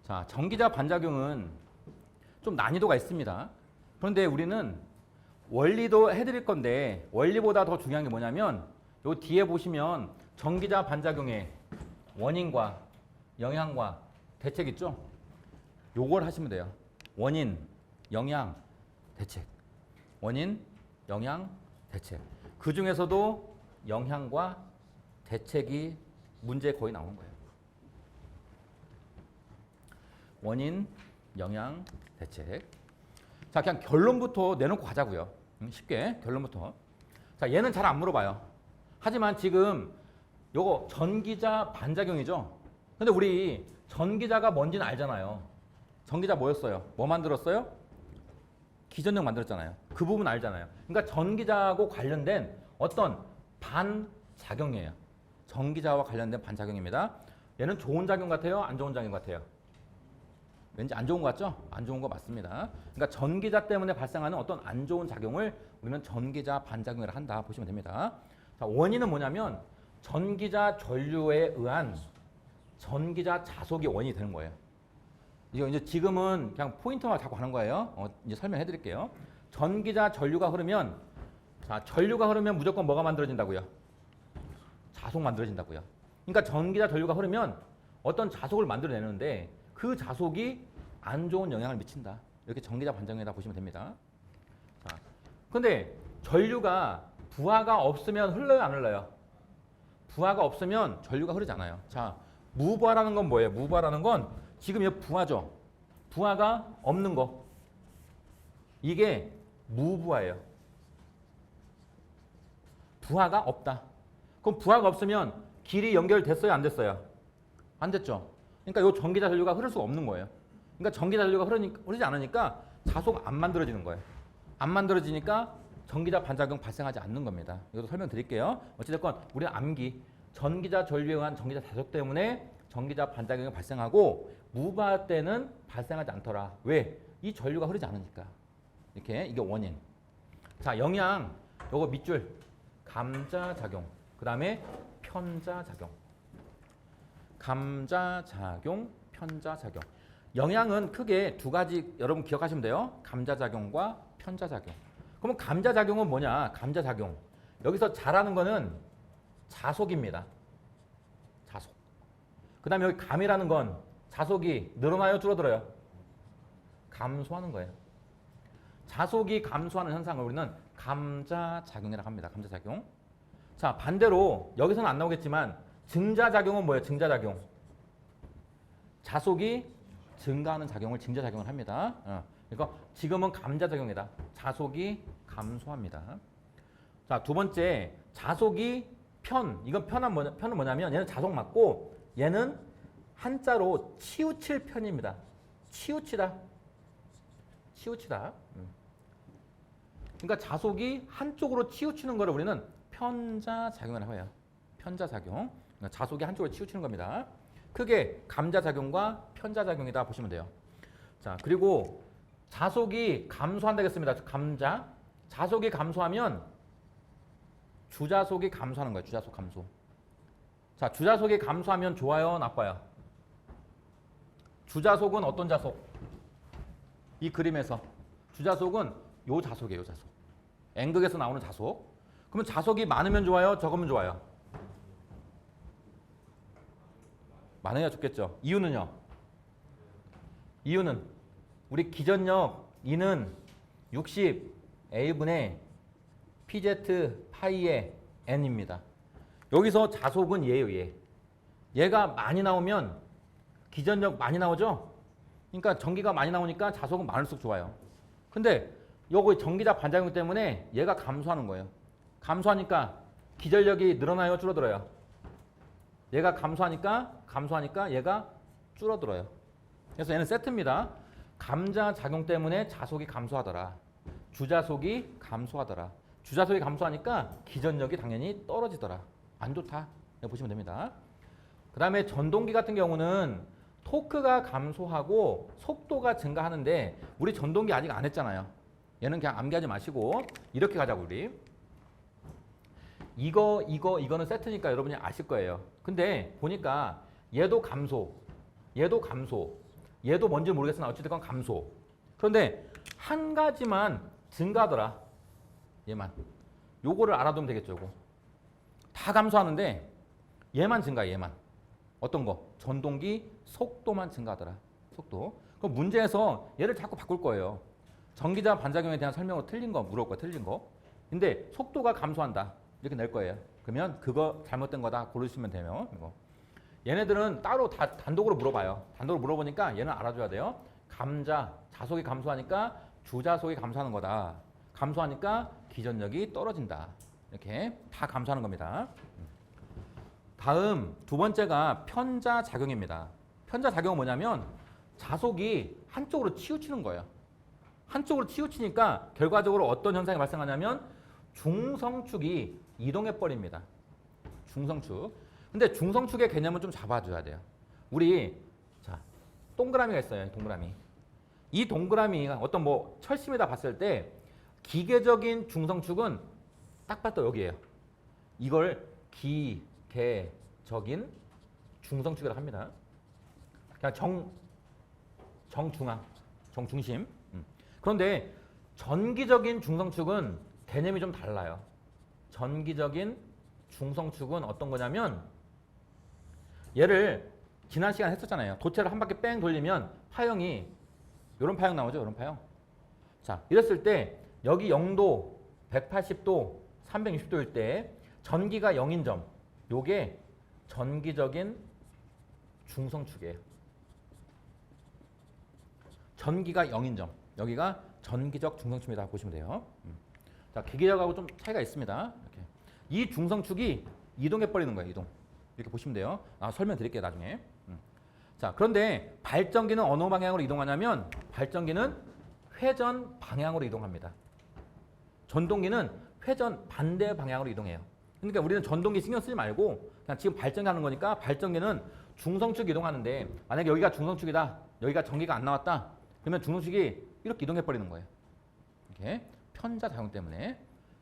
자, 전기자 반작용은 좀 난이도가 있습니다. 그런데 우리는 원리도 해드릴 건데 원리보다 더 중요한 게 뭐냐면 요 뒤에 보시면 전기자 반작용의 원인과 영향과 대책 있죠? 요걸 하시면 돼요. 원인, 영향, 대책. 원인, 영향, 대책. 그 중에서도 영향과 대책이 문제에 거의 나오는 거예요. 원인, 영향, 대책. 자, 그냥 결론부터 내놓고 가자고요. 쉽게 결론부터. 자, 얘는 잘 안 물어봐요. 하지만 지금 요거 전기자 반작용이죠. 근데 우리 전기자가 뭔지는 알잖아요. 전기자 뭐였어요? 뭐 만들었어요? 기전력 만들었잖아요. 그 부분 알잖아요. 그러니까 전기자하고 관련된 어떤 반작용이에요. 전기자와 관련된 반작용입니다. 얘는 좋은 작용 같아요? 안 좋은 작용 같아요? 왠지 안 좋은 거 같죠? 안 좋은 거 맞습니다. 그러니까 전기자 때문에 발생하는 어떤 안 좋은 작용을 우리는 전기자 반작용이라 한다 보시면 됩니다. 자, 원인은 뭐냐면 전기자 전류에 의한 전기자 자속이 원인이 되는 거예요. 이거 이제 지금은 그냥 포인트만 잡고 하는 거예요. 이제 설명해 드릴게요. 전기자 전류가 흐르면, 자, 전류가 흐르면 무조건 뭐가 만들어진다고요? 자속 만들어진다고요. 그러니까 전기자 전류가 흐르면 어떤 자속을 만들어내는데 그 자속이 안 좋은 영향을 미친다. 이렇게 전기자 반작용이다 보시면 됩니다. 자, 근데 전류가 부하가 없으면 흘러요, 안 흘러요? 부하가 없으면 전류가 흐르지 않아요. 자, 무부하라는 건 뭐예요? 무부하라는 건 지금 이 부하죠. 부하가 없는 거. 이게 무부하예요. 부하가 없다. 그럼 부하가 없으면 길이 연결됐어요, 안 됐어요? 안 됐죠. 그러니까 이 전기자 전류가 흐를 수가 없는 거예요. 그러니까 전기자 전류가 흐르지 않으니까 자속 안 만들어지는 거예요. 안 만들어지니까 전기자 반작용 발생하지 않는 겁니다. 이것도 설명드릴게요. 어찌됐건 우리는 암기, 전기자 전류에 의한 전기자 자속 때문에 전기자 반작용이 발생하고 무부하 때는 발생하지 않더라. 왜? 이 전류가 흐르지 않으니까. 이렇게 이게 원인. 자, 영향. 요거 밑줄. 감자작용. 그 다음에 편자작용. 감자작용, 편자작용. 영향은 크게 두 가지 여러분 기억하시면 돼요. 감자작용과 편자작용. 그러면 감자작용은 뭐냐? 감자작용. 여기서 잘하는 거는 자속입니다. 자속. 그 다음에 여기 감이라는 건 자속이 늘어나요? 줄어들어요? 감소하는 거예요. 자속이 감소하는 현상을 우리는 감자작용이라고 합니다. 감자작용. 자, 반대로 여기서는 안 나오겠지만 증자작용은 뭐예요? 증자작용. 자속이 증가하는 작용을 증자작용을 합니다. 그러니까 지금은 감자작용이다. 자속이 감소합니다. 자, 두 번째, 자속이 이건 편은 뭐냐면 얘는 자속 맞고 얘는 한자로 치우칠 편입니다. 치우치다. 치우치다. 그러니까 자속이 한쪽으로 치우치는 거를 우리는 편자작용이라고 해요. 편자작용. 자속이 한쪽으로 치우치는 겁니다. 크게 감자작용과 편자작용이다 보시면 돼요. 자, 그리고 자속이 감소한다겠습니다. 감자. 자속이 감소하면 주자속이 감소하는 거예요. 주자속 감소. 자, 주자속이 감소하면 좋아요, 나빠요? 주자속은 어떤 자속? 이 그림에서 주자속은 요 자속이에요. 요 자속. N극에서 나오는 자속. 그러면 자속이 많으면 좋아요, 적으면 좋아요? 많아야 좋겠죠. 이유는요? 이유는 우리 기전력 E는 60 A분의 PZ 파이의 N입니다. 여기서 자속은 얘예요. 얘. 얘가 많이 나오면 기전력 많이 나오죠? 그러니까 전기가 많이 나오니까 자속은 많을수록 좋아요. 근데 요거 전기자 반작용 때문에 얘가 감소하는 거예요. 감소하니까 기전력이 늘어나요, 줄어들어요? 얘가 감소하니까 얘가 줄어들어요. 그래서 얘는 세트입니다. 감자작용 때문에 자속이 감소하더라. 주자속이 감소하더라. 주자속이 감소하니까 기전력이 당연히 떨어지더라. 안 좋다. 보시면 됩니다. 그 다음에 전동기 같은 경우는 토크가 감소하고 속도가 증가하는데 우리 전동기 아직 안 했잖아요. 얘는 그냥 암기하지 마시고 이렇게 가자고 우리. 이거는 세트니까 여러분이 아실 거예요. 근데 보니까 얘도 감소, 얘도 감소, 얘도 뭔지 모르겠으나 어쨌든 감소. 그런데 한 가지만 증가하더라. 얘만. 요거를 알아두면 되겠죠. 요거. 다 감소하는데 얘만 증가해. 얘만. 어떤 거? 전동기 속도만 증가하더라. 속도. 그럼 문제에서 얘를 자꾸 바꿀 거예요. 전기자 반작용에 대한 설명으로 틀린 거 물어볼 거야. 틀린 거. 근데 속도가 감소한다. 이렇게 낼 거예요. 그러면 그거 잘못된 거다 고르시면 되면 이거. 얘네들은 따로 다 단독으로 물어봐요. 단독으로 물어보니까 얘는 알아줘야 돼요. 자속이 감소하니까 주자속이 감소하는 거다. 감소하니까 기전력이 떨어진다. 이렇게 다 감소하는 겁니다. 다음 두 번째가 편자작용입니다. 편자작용은 뭐냐면 자속이 한쪽으로 치우치는 거예요. 한쪽으로 치우치니까 결과적으로 어떤 현상이 발생하냐면 중성축이 이동해 버립니다. 중성축. 근데 중성축의 개념은 좀 잡아줘야 돼요. 우리 자 동그라미가 있어요. 동그라미. 이 동그라미가 어떤 뭐 철심에다 봤을 때 기계적인 중성축은 딱 봐도 여기에요. 이걸 기계적인 중성축이라고 합니다. 그냥 정중앙, 정중심. 그런데 전기적인 중성축은 개념이 좀 달라요. 전기적인 중성축은 어떤 거냐면 얘를 지난 시간에 했었잖아요. 도체를 한 바퀴 뺑 돌리면 파형이 이런 파형 나오죠. 이런 파형. 자, 이랬을 때 여기 0도, 180도, 360도일 때 전기가 0인 점. 요게 전기적인 중성축이에요. 전기가 0인 점. 여기가 전기적 중성축이다 보시면 돼요. 자, 기계적하고 좀 차이가 있습니다. 이렇게. 이 중성축이 이동해 버리는 거예요. 이동. 이렇게 보시면 돼요. 설명드릴게요. 나중에. 자, 그런데 발전기는 어느 방향으로 이동하냐면 발전기는 회전 방향으로 이동합니다. 전동기는 회전 반대 방향으로 이동해요. 그러니까 우리는 전동기 신경 쓰지 말고 그냥 지금 발전기 하는 거니까 발전기는 중성축 이동하는데 만약에 여기가 중성축이다. 여기가 전기가 안 나왔다. 그러면 중성축이 이렇게 이동해 버리는 거예요. 이렇게 편자 작용 때문에.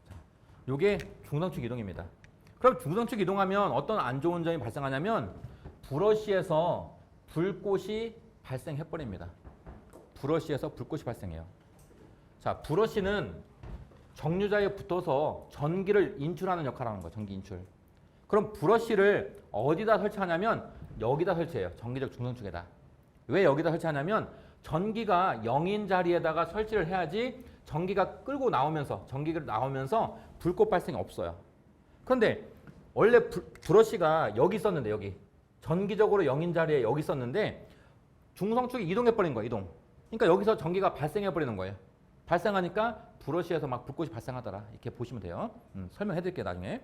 자, 요게 중성축 이동입니다. 그럼 중성축 이동하면 어떤 안 좋은 점이 발생하냐면 브러쉬에서 불꽃이 발생해 버립니다. 브러쉬에서 불꽃이 발생해요. 자, 브러쉬는 정류자에 붙어서 전기를 인출하는 역할을 하는 거예요. 전기 인출. 그럼 브러쉬를 어디다 설치하냐면 여기다 설치해요. 전기적 중성축에다. 왜 여기다 설치하냐면 전기가 0인 자리에다가 설치를 해야지 전기가 끌고 나오면서 전기가 나오면서 불꽃 발생이 없어요. 그런데 원래 브러쉬가 여기 있었는데 여기 전기적으로 0인 자리에 여기 있었는데 중성축이 이동해 버린 거예요. 이동. 그러니까 여기서 전기가 발생해 버리는 거예요. 발생하니까 브러쉬에서 막 불꽃이 발생하더라. 이렇게 보시면 돼요. 설명해 드릴게요. 나중에.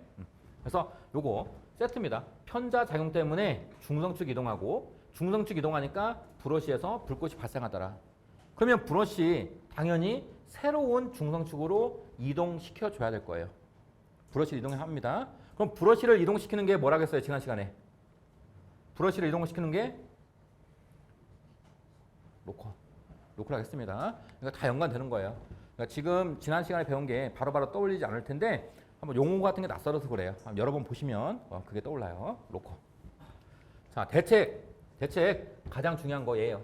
그래서 요거 세트입니다. 편자 작용 때문에 중성축 이동하고 중성축 이동하니까 브러쉬에서 불꽃이 발생하더라. 그러면 브러쉬 당연히 새로운 중성축으로 이동시켜 줘야 될 거예요. 브러쉬를 이동합니다. 그럼 브러쉬를 이동시키는 게 뭐라고 했어요? 지난 시간에. 브러쉬를 이동시키는 게 로컬 하겠습니다. 그러니까 다 연관되는 거예요. 그러니까 지금 지난 시간에 배운 게 바로바로 떠올리지 않을 텐데 한번 용어 같은 게 낯설어서 그래요. 여러 번 보시면 그게 떠올라요. 로컬. 자, 대책 가장 중요한 거예요.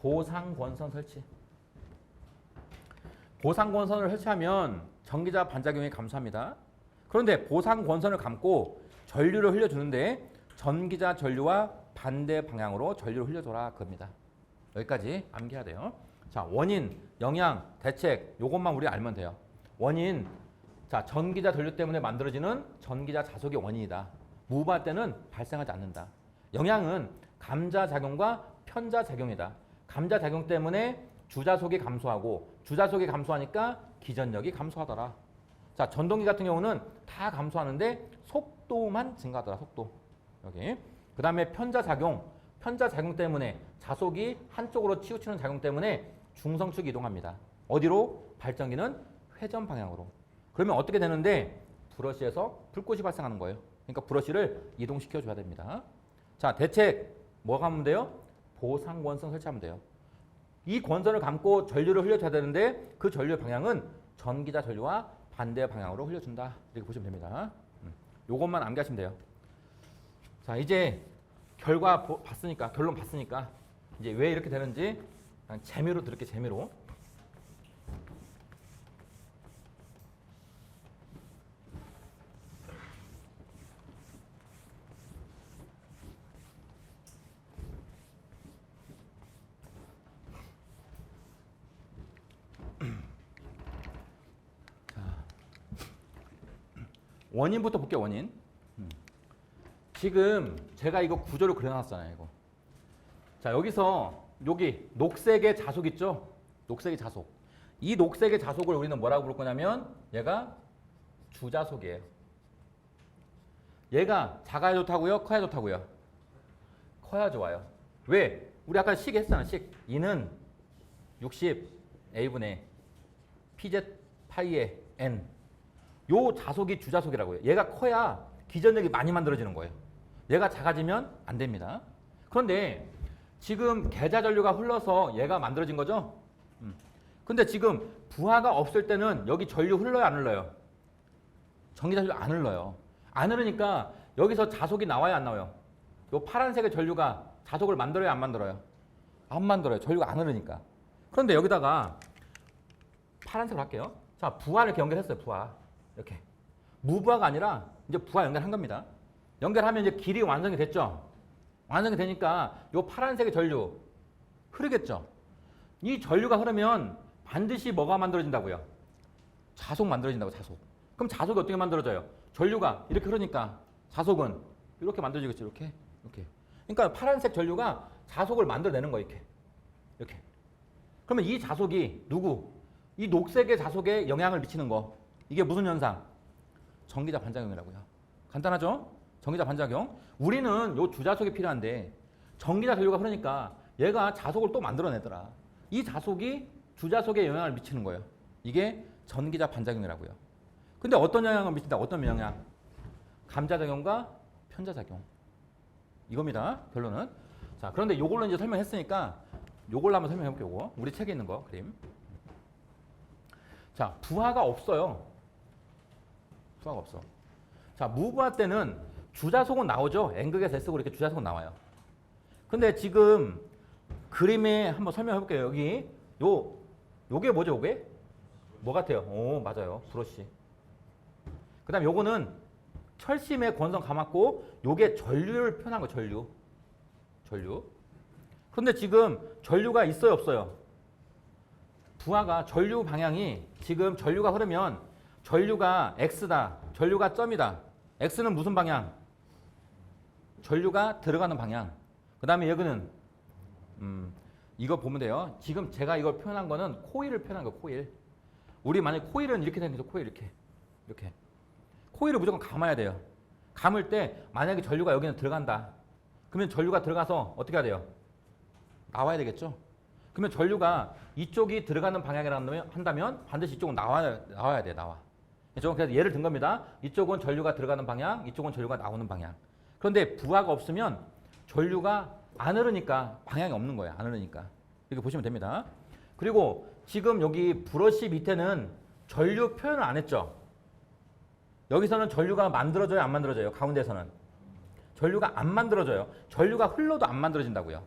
보상권선 설치. 보상권선을 설치하면 전기자 반작용이 감소합니다. 그런데 보상권선을 감고 전류를 흘려주는데 전기자 전류와 반대 방향으로 전류를 흘려줘라 그겁니다. 여기까지 암기해야 돼요. 자, 원인, 영향, 대책 요것만 우리 알면 돼요. 원인, 자 전기자 전류 때문에 만들어지는 전기자 자속이 원인이다. 무브할 때는 발생하지 않는다. 영향은 감자작용과 편자작용이다. 감자작용 때문에 주자속이 감소하고 주자속이 감소하니까 기전력이 감소하더라. 자, 전동기 같은 경우는 다 감소하는데 속도만 증가하더라. 속도. 여기. 그 다음에 편자작용 때문에 자속이 한쪽으로 치우치는 작용 때문에 중성축이 이동합니다. 어디로? 발전기는 회전 방향으로. 그러면 어떻게 되는데 브러쉬에서 불꽃이 발생하는 거예요. 그러니까 브러쉬를 이동시켜 줘야 됩니다. 자, 대책 뭐 하면 돼요? 보상권성 설치하면 돼요. 이 권선을 감고 전류를 흘려줘야 되는데 그 전류의 방향은 전기자 전류와 반대 방향으로 흘려준다. 이렇게 보시면 됩니다. 요것만 암기하시면 돼요. 자, 이제 결과 봤으니까, 결론 봤으니까 이제 왜 이렇게 되는지 그냥 재미로 들을게, 재미로. 원인부터 볼게요, 원인. 지금 제가 이거 구조를 그려놨잖아요, 이거. 자, 여기서 여기 녹색의 자속 있죠? 녹색의 자속. 이 녹색의 자속을 우리는 뭐라고 부를 거냐면 얘가 주자속이에요. 얘가 작아야 좋다고요? 커야 좋다고요? 커야 좋아요. 왜? 우리 아까 식 했잖아, 식. 이는 60 A분의 PZ 파이의 N. 요 자속이 주자속이라고요. 얘가 커야 기전력이 많이 만들어지는 거예요. 얘가 작아지면 안 됩니다. 그런데 지금 계좌전류가 흘러서 얘가 만들어진 거죠? 근데 지금 부하가 없을 때는 여기 전류 흘러요, 안 흘러요? 전기전류 안 흘러요. 안 흐르니까 여기서 자속이 나와요, 안 나와요? 요 파란색의 전류가 자속을 만들어요, 안 만들어요? 안 만들어요. 전류가 안 흐르니까. 그런데 여기다가 파란색으로 할게요. 자, 부하를 이렇게 연결했어요, 부하. 이렇게. 무부하가 아니라 이제 부하 연결한 겁니다. 연결하면 이제 길이 완성이 됐죠? 완성이 되니까 이 파란색의 전류 흐르겠죠? 이 전류가 흐르면 반드시 뭐가 만들어진다고요? 자속 만들어진다고, 자속. 그럼 자속이 어떻게 만들어져요? 전류가 이렇게 흐르니까 자속은 이렇게 만들어지겠죠, 이렇게. 이렇게. 그러니까 파란색 전류가 자속을 만들어내는 거예요, 이렇게. 이렇게. 그러면 이 자속이 누구? 이 녹색의 자속에 영향을 미치는 거. 이게 무슨 현상? 전기자 반작용이라고요. 간단하죠? 전기자 반작용. 우리는 요 주자속이 필요한데 전기자 전류가 흐르니까 얘가 자속을 또 만들어내더라. 이 자속이 주자속에 영향을 미치는 거예요. 이게 전기자 반작용이라고요. 근데 어떤 영향을 미친다? 어떤 영향? 감자작용과 편자작용. 이겁니다. 결론은. 자, 그런데 요걸로 이제 설명했으니까 요걸로 한번 설명해 볼게요. 요거. 우리 책에 있는 거 그림. 자, 부하가 없어요. 부하가 없어. 자, 무부하 때는 주자속은 나오죠. N극에서 S극으로 이렇게 주자속은 나와요. 근데 지금 그림에 한번 설명해 볼게요. 여기 요게 뭐죠, 요게? 뭐 같아요? 오, 맞아요. 브러쉬. 그 다음 요거는 철심에 권성 감았고 요게 전류를 표현한 거, 전류. 전류. 그런데 지금 전류가 있어요, 없어요? 부하가 전류 방향이 지금 전류가 흐르면 전류가 X다. 전류가 점이다. X는 무슨 방향? 전류가 들어가는 방향. 그 다음에 여기는 이거 보면 돼요. 지금 제가 이걸 표현한 거는 코일을 표현한 거, 코일. 우리 만약에 코일은 이렇게 생겼죠. 코일 이렇게. 이렇게. 코일을 무조건 감아야 돼요. 감을 때 만약에 전류가 여기는 들어간다. 그러면 전류가 들어가서 어떻게 해야 돼요? 나와야 되겠죠. 그러면 전류가 이쪽이 들어가는 방향이라고 한다면 반드시 이쪽은 나와야 돼, 나와. 그래서 예를 든 겁니다. 이쪽은 전류가 들어가는 방향, 이쪽은 전류가 나오는 방향. 그런데 부하가 없으면 전류가 안 흐르니까 방향이 없는 거예요. 안 흐르니까. 이렇게 보시면 됩니다. 그리고 지금 여기 브러쉬 밑에는 전류 표현을 안 했죠. 여기서는 전류가 만들어져요, 안 만들어져요? 가운데서는. 전류가 안 만들어져요. 전류가 흘러도 안 만들어진다고요.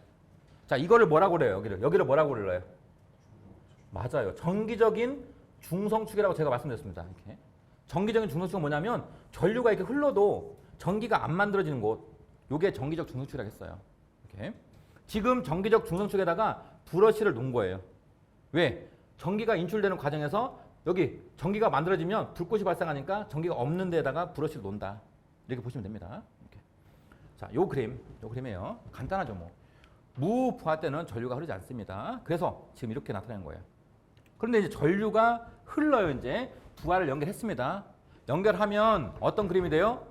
자, 이거를 뭐라고 그래요? 여기를 뭐라고 불러요? 맞아요. 정기적인 중성축이라고 제가 말씀드렸습니다. 이렇게. 정기적인 중성축은 뭐냐면 전류가 이렇게 흘러도 전기가 안 만들어지는 곳. 요게 정기적 중성축이라고 했어요. 이렇게. 지금 정기적 중성축에다가 브러쉬를 놓은 거예요. 왜? 전기가 인출되는 과정에서 여기 전기가 만들어지면 불꽃이 발생하니까 전기가 없는 데다가 브러쉬를 놓는다. 이렇게 보시면 됩니다. 이렇게. 자, 요 그림이에요. 간단하죠, 뭐. 무부하 때는 전류가 흐르지 않습니다. 그래서 지금 이렇게 나타나는 거예요. 그런데 이제 전류가 흘러요. 이제 부하를 연결했습니다. 연결하면 어떤 그림이 돼요?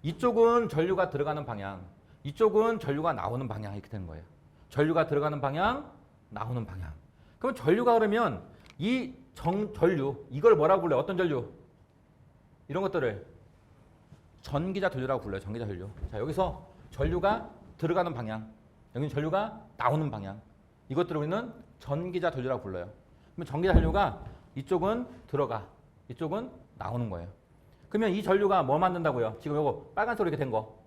이쪽은 전류가 들어가는 방향, 이쪽은 전류가 나오는 방향 이렇게 되는 거예요. 전류가 들어가는 방향, 나오는 방향. 그럼 전류가 흐르면 이 전류, 이걸 뭐라고 불러요? 어떤 전류? 이런 것들을 전기자 전류라고 불러요. 전기자 전류. 자, 여기서 전류가 들어가는 방향, 여기는 전류가 나오는 방향. 이것들을 우리는 전기자 전류라고 불러요. 그러면 전기자 전류가 이쪽은 들어가, 이쪽은 나오는 거예요. 그러면 이 전류가 뭐 만든다고요? 지금 이거 빨간색으로 이렇게 된 거.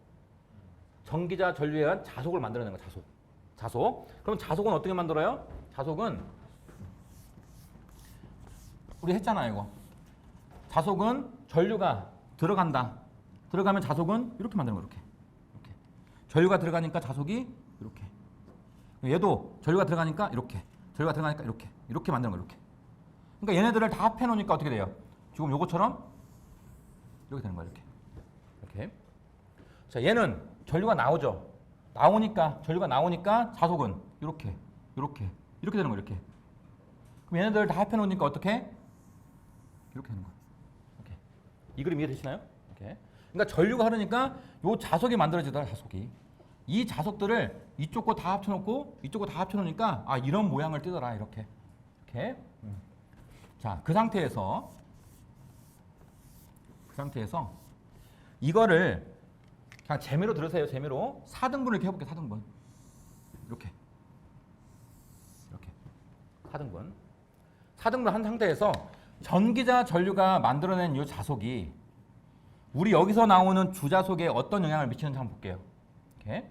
전기자 전류에 의한 자속을 만들어내는 거, 자속. 자속. 그럼 자속은 어떻게 만들어요? 자속은 우리 했잖아요, 이거. 자속은 전류가 들어간다. 들어가면 자속은 이렇게 만드는 거, 이렇게. 이렇게. 전류가 들어가니까 자속이 이렇게. 얘도 전류가 들어가니까 이렇게. 전류가 들어가니까 이렇게. 이렇게 만드는 거, 이렇게. 그러니까 얘네들을 다 합해 놓으니까 어떻게 돼요? 지금 요거처럼 이렇게 되는 거야, 이렇게. 이렇게. 자, 얘는 전류가 나오죠. 나오니까 전류가 나오니까 자속은 이렇게, 이렇게, 이렇게 되는 거야, 이렇게. 그럼 얘네들을 다 합해 놓으니까 어떻게? 이렇게 되는 거야. 이렇게. 이 그림 이해되시나요? 이렇게. 그러니까 전류가 흐르니까 요 자속이 만들어지더라, 자속이. 이 자속들을 이쪽 거 다 합쳐놓고 이쪽 거 다 합쳐놓으니까 아 이런 모양을 띠더라, 이렇게. 이렇게. 자, 그 상태에서 이거를 그냥 재미로 들으세요. 재미로 4등분을 이렇게 해볼게요. 4등분. 이렇게 4등분 한 상태에서 전기자 전류가 만들어낸 이 자속이 우리 여기서 나오는 주자속에 어떤 영향을 미치는지 한번 볼게요. 이렇게.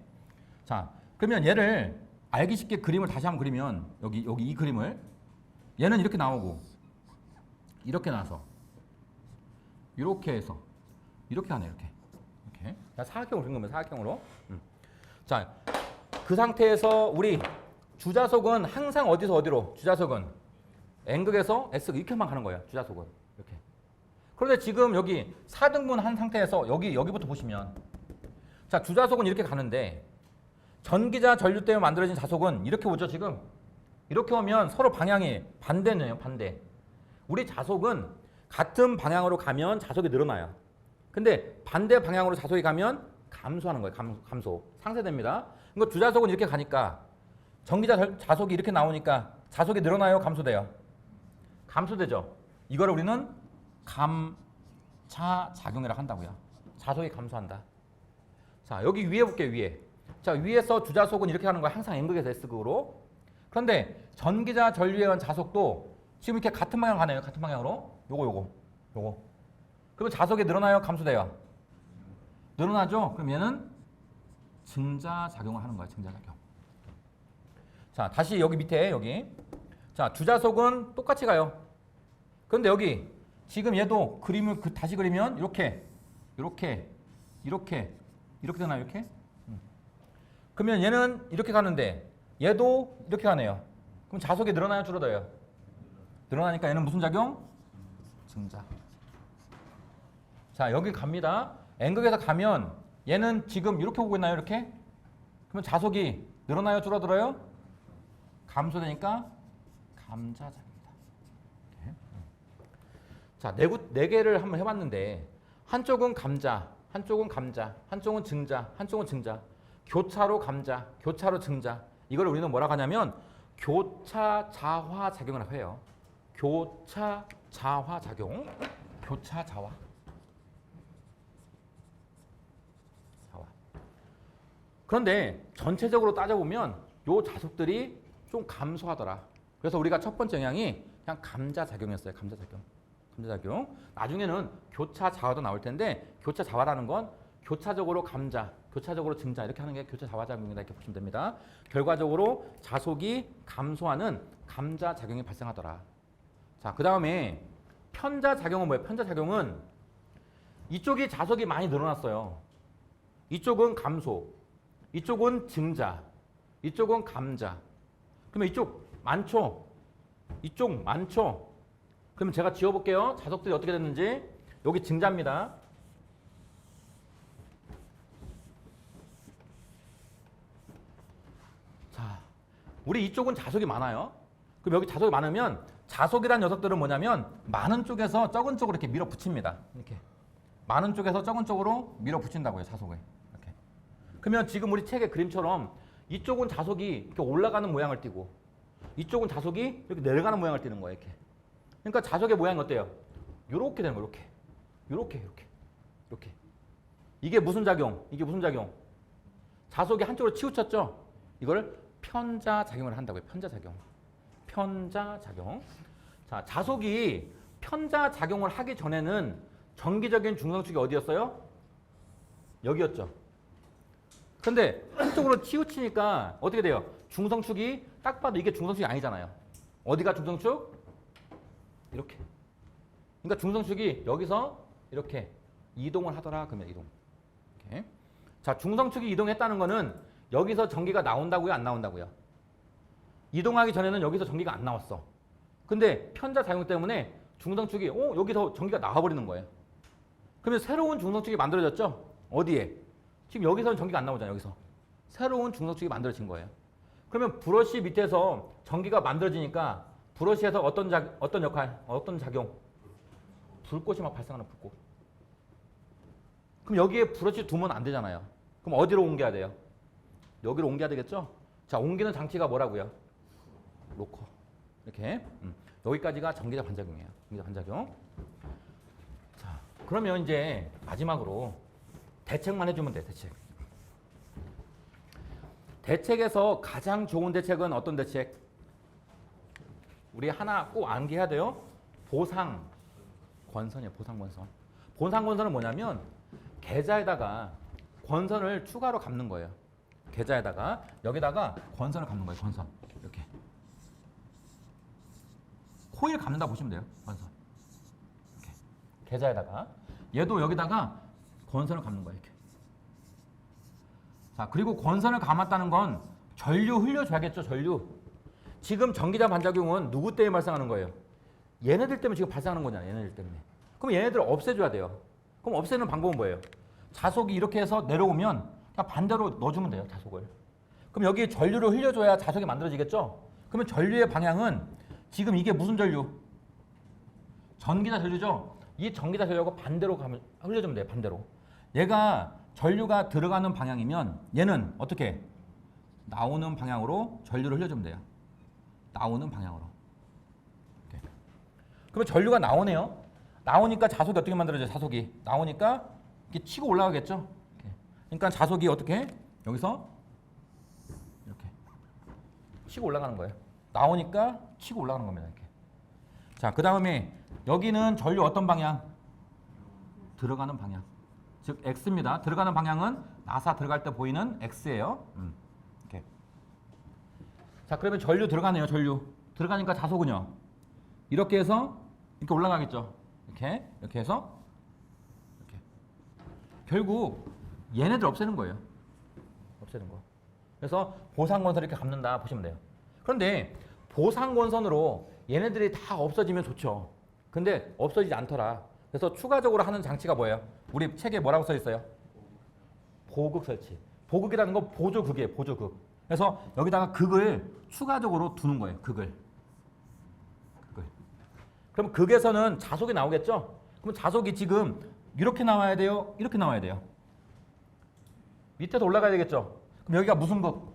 자, 그러면 얘를 알기 쉽게 그림을 다시 한번 그리면 여기 이 그림을 얘는 이렇게 나오고 이렇게 나서 이렇게 해서 이렇게 하네, 이렇게. 사각형으로 그린 겁니다. 사각형으로. 자, 그 상태에서 우리 주자속은 항상 어디서 어디로? 주자속은 N극에서 S극 이렇게만 가는 거예요. 주자속은 이렇게. 그런데 지금 여기 4등분 한 상태에서 여기부터 보시면 자, 주자속은 이렇게 가는데 전기자 전류 때문에 만들어진 자속은 이렇게 오죠. 지금 이렇게 오면 서로 방향이 반대네요. 반대. 우리 자속은 같은 방향으로 가면 자속이 늘어나요. 근데 반대 방향으로 자속이 가면 감소하는 거예요. 감소. 상쇄됩니다. 그러니까 주자속은 이렇게 가니까 전기자 자속이 이렇게 나오니까 자속이 늘어나요? 감소돼요? 감소되죠. 이거를 우리는 감차작용이라고 한다고요. 자속이 감소한다. 자, 여기 위에 볼게요. 위에. 자, 위에서 주자속은 이렇게 하는 거야. 항상 N극에서 S극으로. 그런데 전기자 전류에 의한 자속도 지금 이렇게 같은 방향으로 가네요. 같은 방향으로. 요거. 그러면 자속이 늘어나요? 감소돼요? 늘어나죠? 그럼 얘는 증자작용을 하는 거예요. 증자작용. 자, 다시 여기 밑에 여기. 자, 주자속은 똑같이 가요. 그런데 여기 지금 얘도 그림을 다시 그리면 이렇게 되나요? 이렇게? 그러면 얘는 이렇게 가는데 얘도 이렇게 가네요. 그럼 자속이 늘어나요? 줄어들어요? 늘어나니까 얘는 무슨 작용? 증자. 자, 여기 갑니다. N극에서 가면 얘는 지금 이렇게 오고 있나요? 이렇게? 그러면 자속이 늘어나요? 줄어들어요? 감소되니까 감자작입니다. 자, 네 개를 한번 해봤는데 한쪽은 감자, 한쪽은 감자, 한쪽은 증자, 한쪽은 증자. 교차로 감자, 교차로 증자. 이걸 우리는 뭐라고 하냐면 교차 자화 작용이라고 해요. 교차 자화 작용. 교차 자화. 그런데 전체적으로 따져보면 요 자속들이 좀 감소하더라. 그래서 우리가 첫 번째 영향이 그냥 감자작용이었어요. 감자작용. 나중에는 교차 자화도 나올 텐데 교차 자화라는 건 교차적으로 감자, 교차적으로 증자 이렇게 하는 게 교차 자화작용이다 이렇게 보시면 됩니다. 결과적으로 자속이 감소하는 감자작용이 발생하더라. 자, 그 다음에 편자작용은 뭐예요? 편자작용은 이쪽이 자속이 많이 늘어났어요. 이쪽은 감소, 이쪽은 증자, 이쪽은 감자. 그러면 이쪽 많죠? 이쪽 많죠? 그러면 제가 지워볼게요. 자속들이 어떻게 됐는지. 여기 증자입니다. 자, 우리 이쪽은 자속이 많아요. 그럼 여기 자속이 많으면 자속이란 녀석들은 뭐냐면 많은 쪽에서 적은 쪽으로 이렇게 밀어붙입니다. 이렇게 많은 쪽에서 적은 쪽으로 밀어붙인다고요. 자속을. 이렇게. 그러면 지금 우리 책의 그림처럼 이쪽은 자속이 이렇게 올라가는 모양을 띠고 이쪽은 자속이 이렇게 내려가는 모양을 띠는 거예요. 이렇게. 그러니까 자속의 모양이 어때요? 이렇게 되는 거예요. 이렇게. 이게 무슨 작용? 자속이 한쪽으로 치우쳤죠? 이걸 편자작용을 한다고요. 편자작용. 편자작용. 자, 자속이 편자작용을 하기 전에는 정기적인 중성축이 어디였어요? 여기였죠. 근데 한쪽으로 치우치니까 어떻게 돼요? 중성축이 딱 봐도 이게 중성축이 아니잖아요. 어디가 중성축? 이렇게. 그러니까 중성축이 여기서 이렇게 이동을 하더라. 그러면 이동. 이렇게. 자, 중성축이 이동했다는 거는 여기서 전기가 나온다고요? 안 나온다고요? 이동하기 전에는 여기서 전기가 안 나왔어. 근데 편자작용 때문에 중성축이 여기서 전기가 나와버리는 거예요. 그러면 새로운 중성축이 만들어졌죠? 어디에? 지금 여기서는 전기가 안 나오잖아요. 여기서. 새로운 중성축이 만들어진 거예요. 그러면 브러쉬 밑에서 전기가 만들어지니까 브러쉬에서 어떤 역할, 어떤 작용? 불꽃이 막 발생하는 불꽃. 그럼 여기에 브러쉬 두면 안 되잖아요. 그럼 어디로 옮겨야 돼요? 여기로 옮겨야 되겠죠? 자, 옮기는 장치가 뭐라고요? 로커. 이렇게. 여기까지가 전기자 반작용이에요. 전기자 반작용. 자, 그러면 이제 마지막으로 대책만 해주면 돼. 대책. 대책에서 가장 좋은 대책은 어떤 대책? 우리 하나 꼭 암기해야 돼요. 보상권선이에요. 보상권선. 보상권선은 뭐냐면 계좌에다가 권선을 추가로 갚는 거예요. 계좌에다가 여기다가 권선을 갚는 거예요. 권선. 이렇게. 코일 갚는다 보시면 돼요. 권선. 이렇게. 계좌에다가. 얘도 여기다가 권선을 갚는 거예요. 이렇게. 자, 그리고 권선을 감았다는 건 전류 흘려줘야겠죠. 전류. 지금 전기자 반작용은 누구 때문에 발생하는 거예요? 얘네들 때문에 지금 발생하는 거잖아요. 얘네들 때문에. 그럼 얘네들을 없애줘야 돼요. 그럼 없애는 방법은 뭐예요? 자속이 이렇게 해서 내려오면 그냥 반대로 넣어주면 돼요. 자속을. 그럼 여기 전류를 흘려줘야 자속이 만들어지겠죠? 그러면 전류의 방향은 지금 이게 무슨 전류? 전기자 전류죠? 이 전기자 전류하고 반대로 흘려주면 돼요. 반대로. 얘가 전류가 들어가는 방향이면 얘는 어떻게? 나오는 방향으로 전류를 흘려주면 돼요. 나오는 방향으로. 이렇게. 그러면 전류가 나오네요. 나오니까 자속이 어떻게 만들어져요? 자속이. 나오니까 이렇게 치고 올라가겠죠? 이렇게. 그러니까 자속이 어떻게? 여기서 이렇게 치고 올라가는 거예요. 나오니까 치고 올라가는 겁니다. 이렇게. 자, 그 다음에 여기는 전류 어떤 방향? 들어가는 방향. 즉 X입니다. 들어가는 방향은 나사 들어갈 때 보이는 X예요. 이렇게. 자, 그러면 전류 들어가네요. 전류. 들어가니까 자속은요. 이렇게 해서 이렇게 올라가겠죠. 이렇게 해서 이렇게. 결국 얘네들 없애는 거예요. 없애는 거. 그래서 보상권선 이렇게 갚는다 보시면 돼요. 그런데 보상권선으로 얘네들이 다 없어지면 좋죠. 근데 없어지지 않더라. 그래서 추가적으로 하는 장치가 뭐예요? 우리 책에 뭐라고 써 있어요? 보극 설치. 보극이라는 건 보조극이에요. 보조극. 그래서 여기다가 극을 추가적으로 두는 거예요. 극을. 그럼 극에서는 자속이 나오겠죠? 그럼 자속이 지금 이렇게 나와야 돼요? 이렇게 나와야 돼요? 밑에서 올라가야 되겠죠? 그럼 여기가 무슨 극?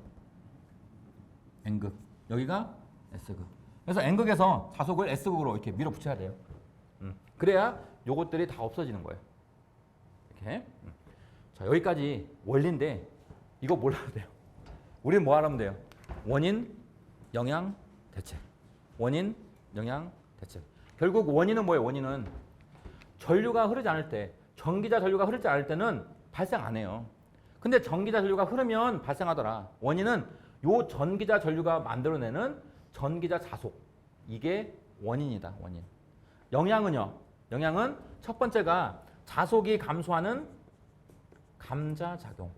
N극. 여기가 S극. 그래서 N극에서 자속을 S극으로 이렇게 밀어붙여야 돼요. 그래야 요것들이 다 없어지는 거예요. 이렇게. 자, 여기까지 원리인데 이거 몰라도 돼요. 우리는 뭐 하면 돼요? 원인, 영향, 대책. 원인, 영향, 대책. 결국 원인은 뭐예요? 원인은 전류가 흐르지 않을 때, 전기자 전류가 흐르지 않을 때는 발생 안 해요. 근데 전기자 전류가 흐르면 발생하더라. 원인은 요 전기자 전류가 만들어내는 전기자 자속. 이게 원인이다. 원인. 영향은요? 영향은 첫 번째가 자속이 감소하는 감자작용.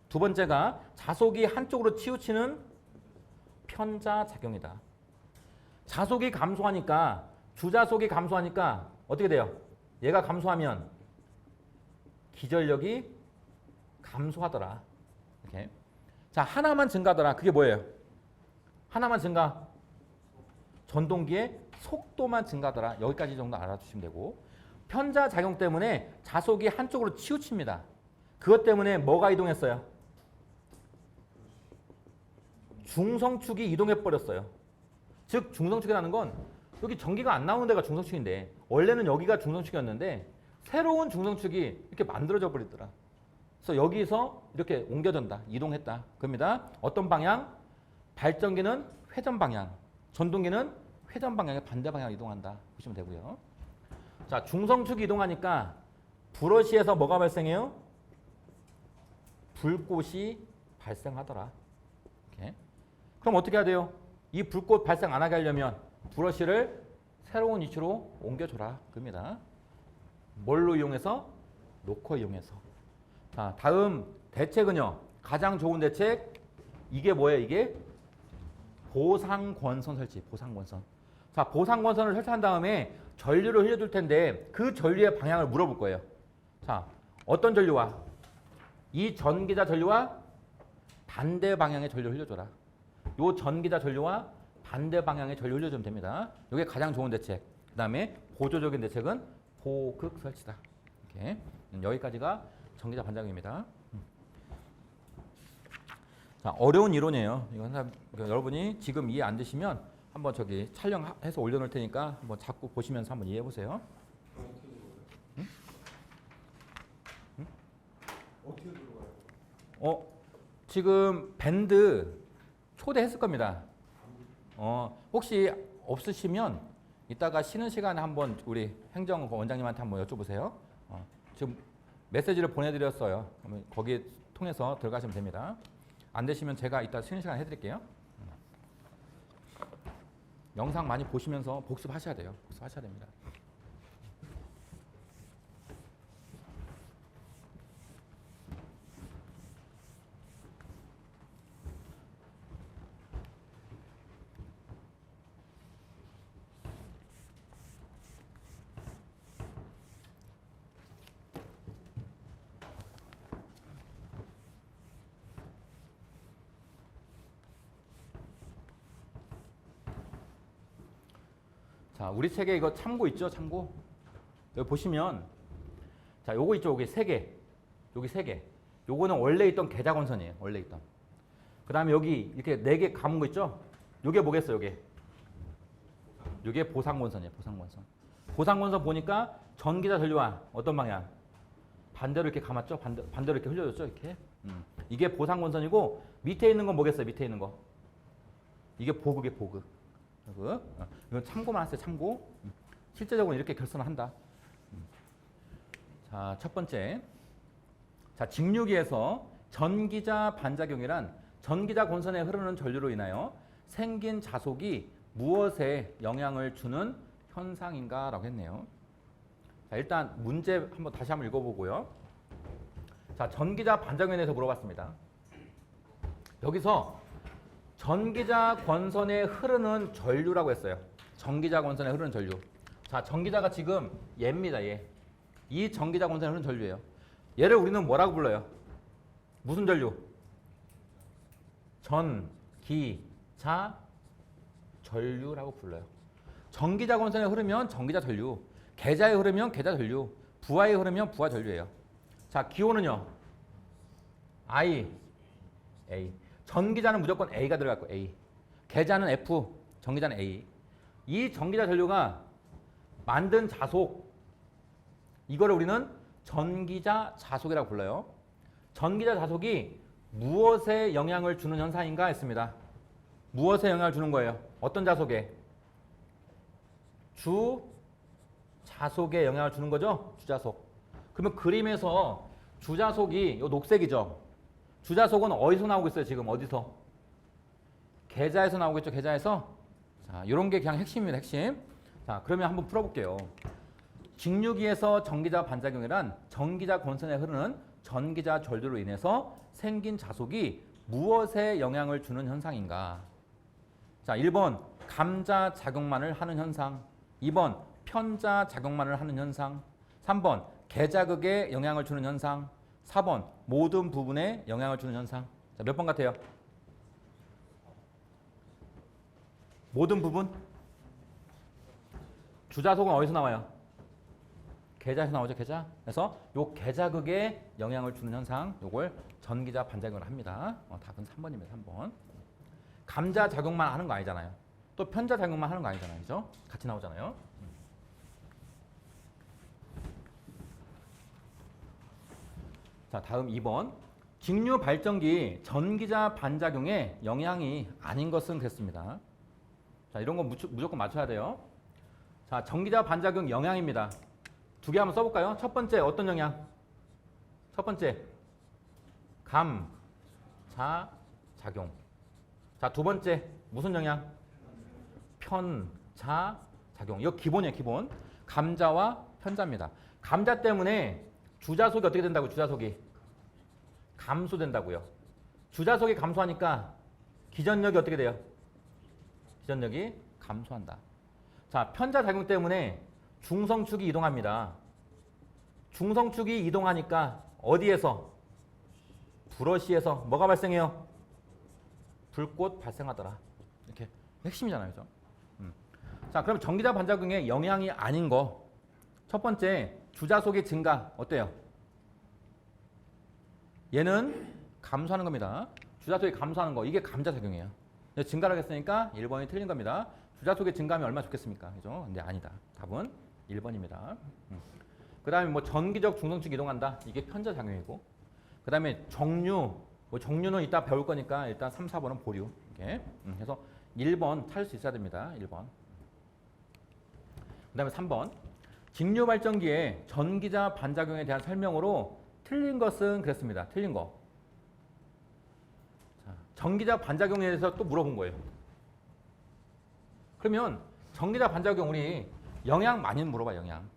두 번째가 자속이 한쪽으로 치우치는 편자작용이다. 자속이 감소하니까 주자속이 감소하니까 어떻게 돼요? 얘가 감소하면 기전력이 감소하더라. 이렇게. 자, 하나만 증가하더라. 그게 뭐예요? 하나만 증가. 전동기의 속도만 증가하더라. 여기까지 정도 알아두시면 되고. 편자작용 때문에 자속이 한쪽으로 치우칩니다. 그것 때문에 뭐가 이동했어요? 중성축이 이동해버렸어요. 즉 중성축이라는 건 여기 전기가 안 나오는 데가 중성축인데 원래는 여기가 중성축이었는데 새로운 중성축이 이렇게 만들어져 버리더라. 그래서 여기서 이렇게 옮겨진다. 이동했다. 그럽니다. 어떤 방향? 발전기는 회전 방향. 전동기는 회전 방향의 반대 방향으로 이동한다. 보시면 되고요. 자, 중성축이 이동하니까 브러시에서 뭐가 발생해요? 불꽃이 발생하더라. 이렇게. 그럼 어떻게 해야 돼요? 이 불꽃 발생 안 하게 하려면 브러시를 새로운 위치로 옮겨줘라. 그럽니다. 뭘로 이용해서? 로커 이용해서. 자, 다음 대책은요. 가장 좋은 대책. 이게 뭐예요? 이게 보상권선 설치. 보상권선. 자, 보상권선을 설치한 다음에 전류를 흘려줄 텐데 그 전류의 방향을 물어볼 거예요. 자, 어떤 전류와? 이 전기자 전류와 반대 방향의 전류를 흘려줘라. 요 전기자 전류와 반대 방향의 전류를 흘려주면 됩니다. 이게 가장 좋은 대책. 그 다음에 보조적인 대책은 보극 설치다. 이렇게. 여기까지가 전기자 반작용입니다. 자, 어려운 이론이에요. 이건 여러분이 지금 이해 안 되시면 한번 저기 촬영해서 올려놓을 테니까 한번 자꾸 보시면서 한번 이해해 보세요. 응? 응? 어떻게 들어가요? 지금 밴드 초대했을 겁니다. 혹시 없으시면 이따가 쉬는 시간에 한번 우리 행정 원장님한테 한번 여쭤보세요. 지금 메시지를 보내드렸어요. 그러면 거기 통해서 들어가시면 됩니다. 안 되시면 제가 이따 쉬는 시간 해드릴게요. 영상 많이 보시면서 복습하셔야 돼요. 복습하셔야 됩니다. 자, 우리 책에 이거 참고 있죠? 참고. 여기 보시면 자, 요거 있죠? 여기 세 개. 여기 세 개. 요거는 원래 있던 계좌건선이에요. 원래 있던. 그다음에 여기 이렇게 네 개 감은 거 있죠? 요게 뭐겠어요, 요게? 요게 보상건선이에요. 보상건선. 보상건선 보니까 전기자 전류와 어떤 방향? 반대로 이렇게 감았죠? 반대로 이렇게 흘려줬죠? 이렇게. 이게 보상건선이고 밑에 있는 건 뭐겠어요? 밑에 있는 거. 이게 보극이에요, 보극. 이건 참고만 하세요. 참고. 실제적으로 이렇게 결선을 한다. 자, 첫 번째. 자, 직류기에서 전기자 반작용이란 전기자 권선에 흐르는 전류로 인하여 생긴 자속이 무엇에 영향을 주는 현상인가라고 했네요. 자, 일단 문제 한번 다시 한번 읽어보고요. 자, 전기자 반작용에 대해서 물어봤습니다. 여기서 전기자 권선에 흐르는 전류라고 했어요. 전기자 권선에 흐르는 전류. 자, 전기자가 지금 얘입니다. 얘. 이 전기자 권선에 흐르는 전류예요. 얘를 우리는 뭐라고 불러요? 무슨 전류? 전기자 전류라고 불러요. 전기자 권선에 흐르면 전기자 전류, 계자에 흐르면 계자 전류, 부하에 흐르면 부하 전류예요. 자, 기호는요? I, A. 전기자는 무조건 A가 들어갈 거예요. A. 계자는 F, 전기자는 A. 이 전기자 전류가 만든 자속, 이거를 우리는 전기자 자속이라고 불러요. 전기자 자속이 무엇에 영향을 주는 현상인가 했습니다. 무엇에 영향을 주는 거예요? 어떤 자속에? 주 자속에 영향을 주는 거죠? 주자속. 그러면 그림에서 주자속이 요 녹색이죠? 주자속은 어디서 나오고 있어요? 지금 어디서? 계자에서 나오고 있죠? 계자에서. 자, 이런 게 그냥 핵심입니다. 핵심. 자, 그러면 한번 풀어볼게요. 직류기에서 전기자 반작용이란 전기자 권선에 흐르는 전기자 전류로 인해서 생긴 자속이 무엇에 영향을 주는 현상인가? 자, 1번 감자 작용만을 하는 현상, 2번 편자 작용만을 하는 현상, 3번 계자극에 영향을 주는 현상, 4번 모든 부분에 영향을 주는 현상. 자, 몇 번 같아요? 모든 부분? 주자속은 어디서 나와요? 계자에서 나오죠, 계자. 그래서 요 계자극에 영향을 주는 현상, 요걸 전기자 반작용을 합니다. 답은 3번입니다, 3번. 감자 작용만 하는 거 아니잖아요. 또 편자 작용만 하는 거 아니잖아요, 그죠? 같이 나오잖아요. 자, 다음 2번. 직류 발전기 전기자 반작용에 영향이 아닌 것은 됐습니다. 자, 이런 거 무조건 맞춰야 돼요. 자, 전기자 반작용 영향입니다. 두 개 한번 써볼까요? 첫 번째 어떤 영향? 첫 번째 감자 작용. 자, 두 번째 무슨 영향? 편자 작용. 이거 기본이에요, 기본. 감자와 편자입니다. 감자 때문에 주자속이 어떻게 된다고? 주자속이 감소된다고요. 주자속이 감소하니까 기전력이 어떻게 돼요? 기전력이 감소한다. 자, 편자 작용 때문에 중성축이 이동합니다. 중성축이 이동하니까 어디에서? 브러쉬에서 뭐가 발생해요? 불꽃 발생하더라. 이렇게 핵심이잖아요, 그죠? 자, 그럼 전기자 반작용에 영향이 아닌 거. 첫 번째, 주자속의 증가 어때요? 얘는 감소하는 겁니다. 주자속이 감소하는 거, 이게 감자작용이에요. 증가를 했으니까 1번이 틀린 겁니다. 주자속의 증가하면 얼마나 좋겠습니까? 그죠? 근데 아니다. 답은 1번입니다. 그 다음에 뭐 전기적 중성축 이동한다. 이게 편자작용이고. 그 다음에 정류, 뭐 정류는 이따 배울 거니까 일단 3, 4번은 보류. 이렇게. 그래서 1번 찾을 수 있어야 됩니다. 1번. 그 다음에 3번. 직류 발전기의 전기자 반작용에 대한 설명으로 틀린 것은 그랬습니다. 틀린 거. 자, 전기자 반작용에 대해서 또 물어본 거예요. 그러면 전기자 반작용 우리 영향 많이 물어봐요. 영향.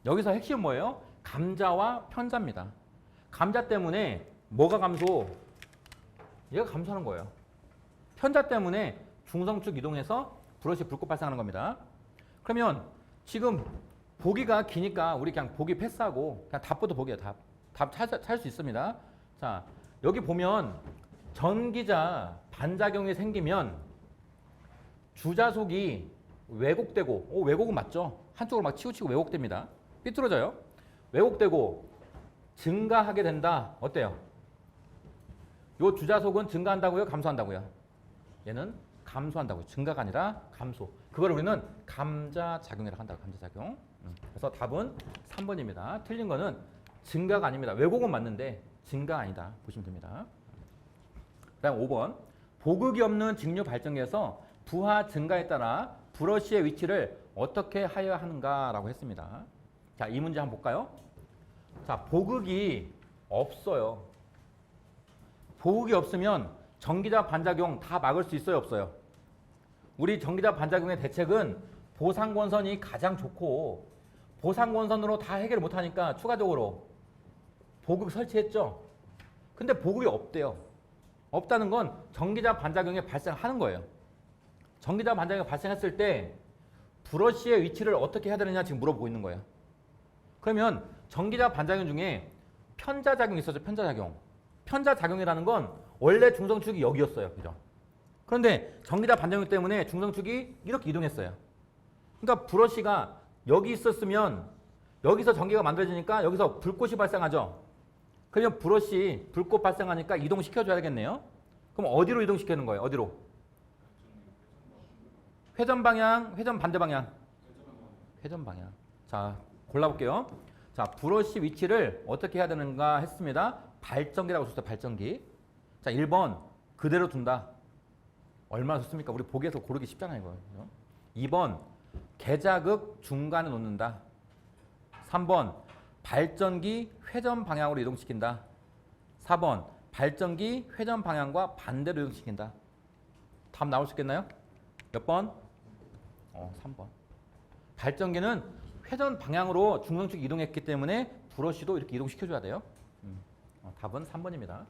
여기서 핵심은 뭐예요? 감자와 편자입니다. 감자 때문에 뭐가 감소? 얘가 감소하는 거예요. 편자 때문에 중성축 이동해서 브러쉬 불꽃 발생하는 겁니다. 그러면 지금 보기가 기니까 우리 그냥 보기 패스하고 그냥 답부터 보기예요. 답 찾을 수 있습니다. 자, 여기 보면 전기자 반작용이 생기면 주자속이 왜곡되고, 왜곡은 맞죠? 한쪽으로 막 치우치고 왜곡됩니다. 삐뚤어져요. 왜곡되고 증가하게 된다. 어때요? 요 주자속은 증가한다고요? 감소한다고요? 얘는 감소한다고요. 증가가 아니라 감소. 그걸 우리는 감자작용이라고 한다고. 감자작용. 그래서 답은 3번입니다. 틀린 거는 증가가 아닙니다. 왜곡은 맞는데 증가가 아니다. 보시면 됩니다. 그 다음 5번. 보극이 없는 직류 발전기에서 부하 증가에 따라 브러쉬의 위치를 어떻게 하여야 하는가라고 했습니다. 자, 이 문제 한번 볼까요? 자, 보극이 없어요. 보극이 없으면 전기자 반작용 다 막을 수 있어요, 없어요? 우리 전기자 반작용의 대책은 보상권선이 가장 좋고 보상권선으로 다 해결 못하니까 추가적으로 보극 설치했죠. 근데 보극이 없대요. 없다는 건 전기자 반작용이 발생하는 거예요. 전기자 반작용이 발생했을 때 브러쉬의 위치를 어떻게 해야 되느냐 지금 물어보고 있는 거예요. 그러면 전기자 반작용 중에 편자작용이 있었죠. 편자작용. 편자작용이라는 건 원래 중성축이 여기였어요. 그죠? 그런데 전기자 반작용 때문에 중성축이 이렇게 이동했어요. 그러니까 브러쉬가 여기 있었으면 여기서 전기가 만들어지니까 여기서 불꽃이 발생하죠. 그러면 브러쉬 불꽃 발생하니까 이동시켜줘야 되겠네요. 그럼 어디로 이동시키는 거예요? 어디로? 회전 방향, 회전 반대 방향. 회전 방향. 자, 골라볼게요. 자, 브러쉬 위치를 어떻게 해야 되는가 했습니다. 발전기라고 썼어요. 발전기. 자, 1번 그대로 둔다. 얼마나 좋습니까? 우리 보기에서 고르기 쉽잖아요. 이거. 2번 개자극 중간에 놓는다. 3번 발전기 회전 방향으로 이동시킨다. 4번 발전기 회전 방향과 반대로 이동시킨다. 답 나올 수 있겠나요? 몇 번? 3번. 발전기는 회전 방향으로 중성축이 이동했기 때문에 브러쉬도 이렇게 이동시켜줘야 돼요. 답은 3번입니다.